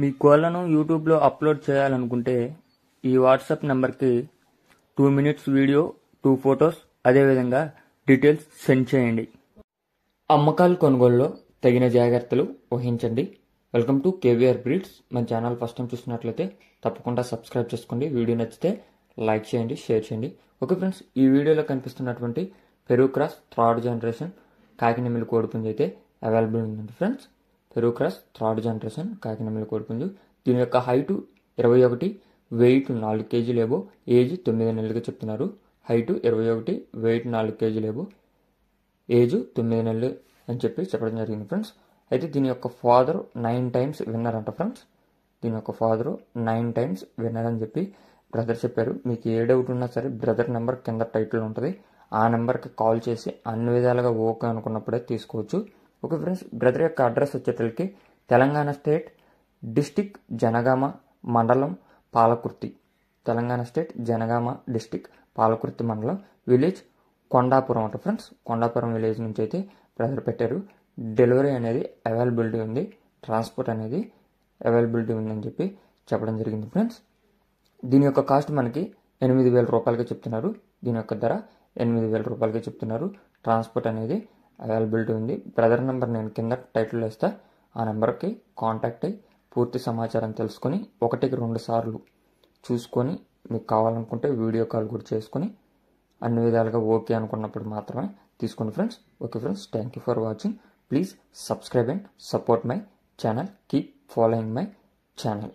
మీ కోళ్లను యూట్యూబ్లో అప్లోడ్ చేయాలనుకుంటే ఈ వాట్సాప్ నెంబర్కి 2 minutes వీడియో, 2 photos, అదేవిధంగా డీటెయిల్స్ సెండ్ చేయండి. అమ్మకాలు కొనుగోలులో తగిన జాగ్రత్తలు వహించండి. Welcome to KVR breeds. మన ఛానల్ ఫస్ట్ టైం చూస్తున్నట్లయితే తప్పకుండా సబ్స్క్రైబ్ చేసుకోండి. వీడియో నచ్చితే లైక్ చేయండి, షేర్ చేయండి. ఓకే ఫ్రెండ్స్, ఈ వీడియోలో కనిపిస్తున్నటువంటి పెరుగు క్రాస్ థర్డ్ జనరేషన్ కాకినెమిలి కోడిపుంజు అయితే అవైలబుల్ ఉందండి ఫ్రెండ్స్. పెరుగు క్రాస్ థర్డ్ జనరేషన్ కాకినెమిలి కోడిపుంజు. దీని యొక్క హైటు 21, వెయిట్ 4 kg లేబో, ఏజ్ 9 నెలలుగా చెప్తున్నారు. హైటు 21, వెయిట్ 4 kg లేబో, ఏజ్ 9 నెలలు అని చెప్పడం జరిగింది ఫ్రెండ్స్. అయితే దీని యొక్క ఫాదర్ 9 times విన్నర్ అంట ఫ్రెండ్స్. దీని యొక్క ఫాదరు 9 times విన్నర్ అని చెప్పి బ్రదర్ చెప్పారు. మీకు ఏ డౌట్ ఉన్నా సరే బ్రదర్ నెంబర్ కింద టైటిల్ ఉంటుంది. ఆ నెంబర్కి కాల్ చేసి అన్ని విధాలుగా ఓకే అనుకున్నప్పుడే తీసుకోవచ్చు. ఓకే ఫ్రెండ్స్, బ్రదర్ యొక్క అడ్రస్ వచ్చేటప్పటికి తెలంగాణ స్టేట్, డిస్టిక్ జనగామ, మండలం పాలకుర్తి. తెలంగాణ స్టేట్ జనగామ డిస్టిక్, పాలకుర్తి మండలం, విలేజ్ కొండాపురం అంట ఫ్రెండ్స్. కొండాపురం విలేజ్ నుంచి అయితే బ్రదర్ పెట్టారు. డెలివరీ అనేది అవైలబిలిటీ ఉంది, ట్రాన్స్పోర్ట్ అనేది అవైలబిలిటీ ఉందని చెప్పి చెప్పడం జరిగింది ఫ్రెండ్స్. దీని యొక్క కాస్ట్ మనకి 8,000 రూపాయలకి చెప్తున్నారు. దీని యొక్క ధర 8,000 రూపాయలకి చెప్తున్నారు. ట్రాన్స్పోర్ట్ అనేది అవైలబిలిటీ ఉంది. బ్రదర్ నెంబర్ నేను కింద టైటిల్ వేస్తా. ఆ నెంబర్కి కాంటాక్ట్ అయ్యి పూర్తి సమాచారం తెలుసుకొని 1కి 2 సార్లు చూసుకొని మీకు కావాలనుకుంటే వీడియో కాల్ కూడా చేసుకొని అన్ని విధాలుగా ఓకే అనుకున్నప్పుడు మాత్రమే తీసుకోండి friends. Okay friends, thank you for watching. Please subscribe and support my channel. Keep following my channel.